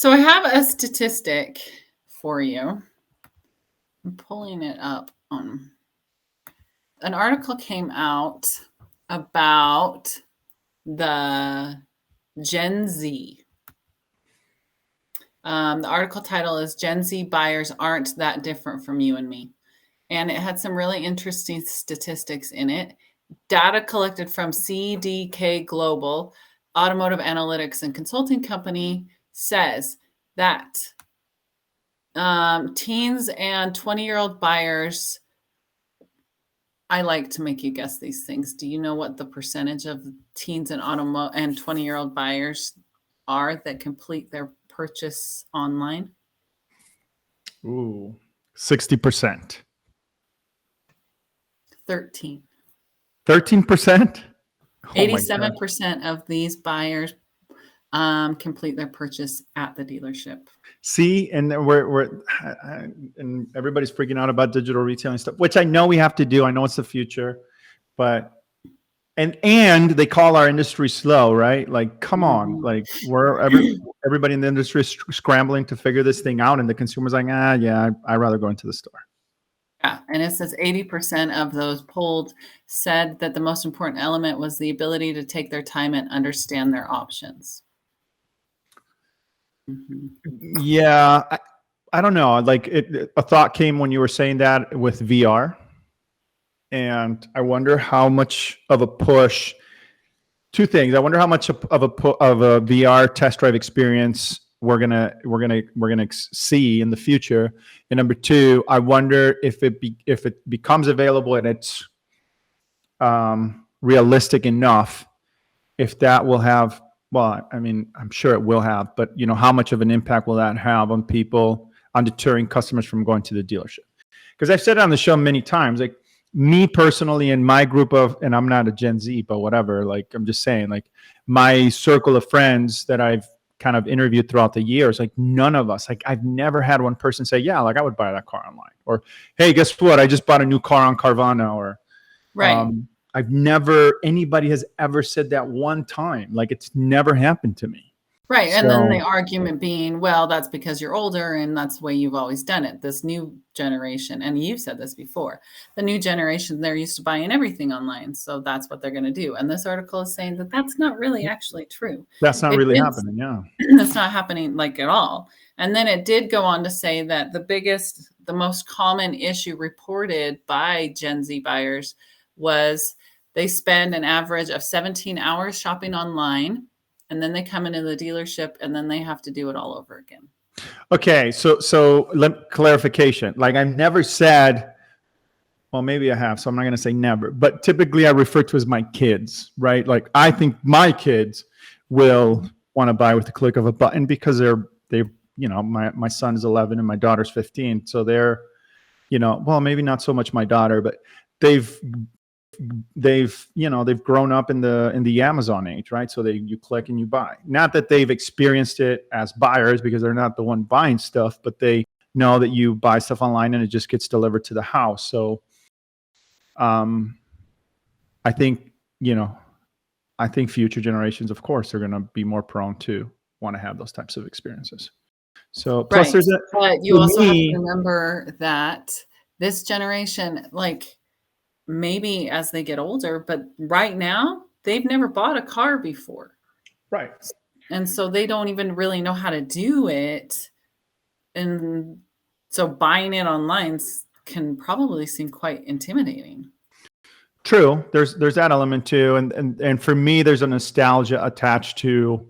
So I have a statistic for you. I'm pulling it up on an article came out about the Gen Z. The article title is Gen Z Buyers Aren't That Different from You and Me. And it had some really interesting statistics in it. Data collected from CDK Global, Automotive Analytics and Consulting Company, says that teens and 20-year-old buyers, I like to make you guess these things. Do you know what the percentage of teens and 20-year-old buyers are that complete their purchase online? Ooh, 60%. 13. 13%? 87% of these buyers complete their purchase at the dealership. See, and and everybody's freaking out about digital retailing stuff, which I know we have to do. I know it's the future, but and they call our industry slow, right? Like, come on, like everybody in the industry is scrambling to figure this thing out, and the consumer's like, yeah, I'd rather go into the store. Yeah, and it says 80% of those polled said that the most important element was the ability to take their time and understand their options. Yeah, I don't know. Like a thought came when you were saying that with VR, and I wonder how much of a push. Two things. I wonder how much of a VR test drive experience we're gonna see in the future. And number two, I wonder if it becomes available and it's realistic enough, if that will have. Well, I mean, I'm sure it will have, but how much of an impact will that have on people, on deterring customers from going to the dealership? Because I've said it on the show many times, like me personally and my group of, and I'm not a Gen Z, but whatever, like I'm just saying, like my circle of friends that I've kind of interviewed throughout the years, like none of us, like I've never had one person say, yeah, like I would buy that car online, or, hey, guess what? I just bought a new car on Carvana, or, right. Anybody has ever said that one time. Like it's never happened to me. Right. And then the argument being, well, that's because you're older and that's the way you've always done it. This new generation, and you've said this before, the new generation, they're used to buying everything online. So that's what they're going to do. And this article is saying that that's not really actually true. That's not really happening. Yeah. That's not happening like at all. And then it did go on to say that the most common issue reported by Gen Z buyers was they spend an average of 17 hours shopping online, and then they come into the dealership and then they have to do it all over again. Okay. So clarification. Like I've never said, well, maybe I have, so I'm not going to say never, but typically I refer to as my kids, right? Like I think my kids will want to buy with the click of a button because my son is 11 and my daughter's 15. So they're, well, maybe not so much my daughter, but they've grown up in the Amazon age, right? So you click and you buy. Not that they've experienced it as buyers because they're not the one buying stuff, but they know that you buy stuff online and it just gets delivered to the house. So I think future generations, of course, are going to be more prone to want to have those types of experiences. So plus right. But you also have to remember that this generation, like, maybe as they get older, but right now they've never bought a car before. Right. And so they don't even really know how to do it. And so buying it online can probably seem quite intimidating. True. There's that element too. And for me, there's a nostalgia attached to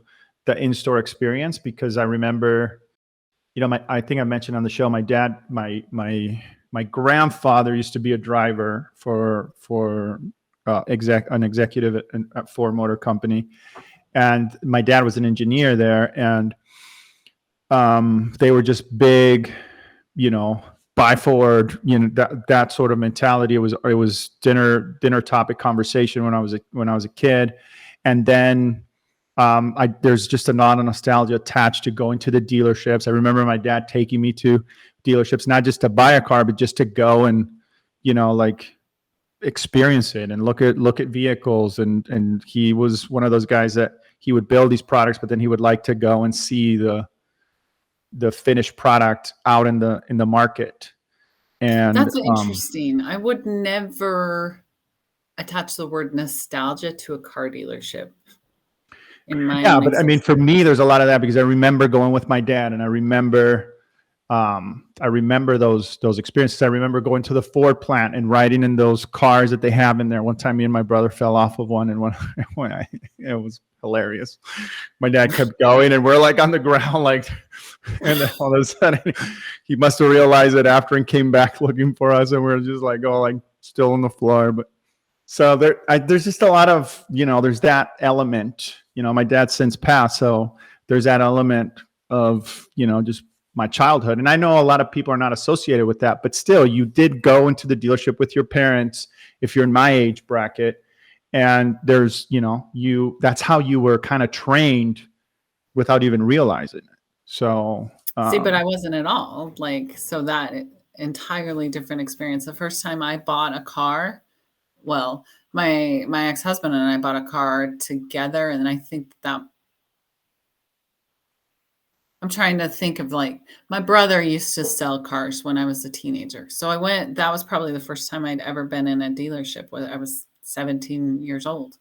the in-store experience because I remember, I think I mentioned on the show, my dad, my grandfather used to be a driver for an executive at Ford Motor Company, and my dad was an engineer there, and they were just big, buy Ford, that sort of mentality. It was dinner topic conversation when I was a kid, and then there's just a lot of nostalgia attached to going to the dealerships. I remember my dad taking me to dealerships, not just to buy a car, but just to go and, like experience it and look at vehicles. And he was one of those guys that he would build these products, but then he would like to go and see the the finished product out in the market. And That's interesting. I would never attach the word nostalgia to a car dealership in my yeah, own but I mean, existence. for me, there's a lot of that because I remember going with my dad, and I remember those experiences. I remember going to the Ford plant and riding in those cars that they have in there. One time, me and my brother fell off of one, and it was hilarious. My dad kept going, and we're like on the ground, like, and then all of a sudden, he must have realized it after and came back looking for us, and we're just like, oh, like still on the floor. But so there's just a lot of, there's that element. My dad's since passed, so there's that element of, just my childhood. And I know a lot of people are not associated with that, but still, you did go into the dealership with your parents if you're in my age bracket. And there's, that's how you were kind of trained without even realizing it. So, See, but I wasn't at all. Like, so that entirely different experience. The first time I bought a car, well, my ex-husband and I bought a car together, and I think that I'm trying to think of, like, my brother used to sell cars when I was a teenager. So I went, that was probably the first time I'd ever been in a dealership when I was 17 years old.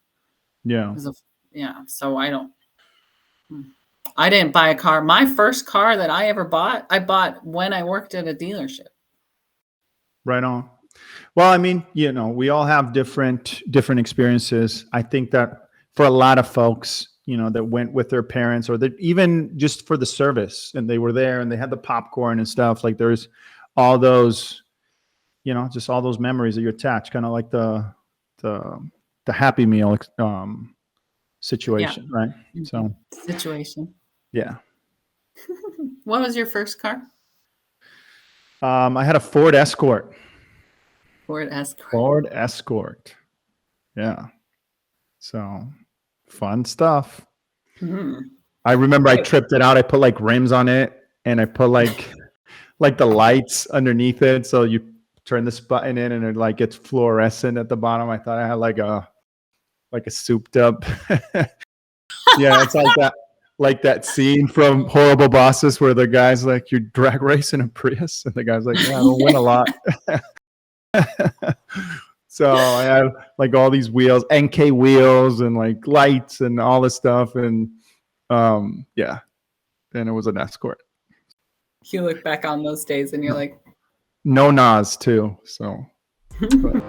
It yeah, was yeah. So I didn't buy a car. My first car that I ever bought, I bought when I worked at a dealership. right on. Well, I mean, we all have different experiences. I think that for a lot of folks, that went with their parents, or that even just for the service, and they were there and they had the popcorn and stuff, like there's all those, just all those memories that you attach, kind of like the Happy Meal Yeah. situation, right? Mhm. So, Situation. yeah. What was your first car? I had a Ford Escort. Ford Escort. Ford Escort. Yeah. So fun stuff. Mhm. I remember I Wait. tripped it out. I put like rims on it, and I put like the lights underneath it. So you turn this button in and it like gets fluorescent at the bottom. I thought I had like a souped up. Yeah, it's like that scene from Horrible Bosses where the guy's like, "You drag racing a Prius," and the guy's like, "Yeah, I don't win a lot." So I had like all these wheels, NK wheels, and like lights and all this stuff, and yeah, and it was an Escort. You look back on those days and you're like, No Nas too. So. But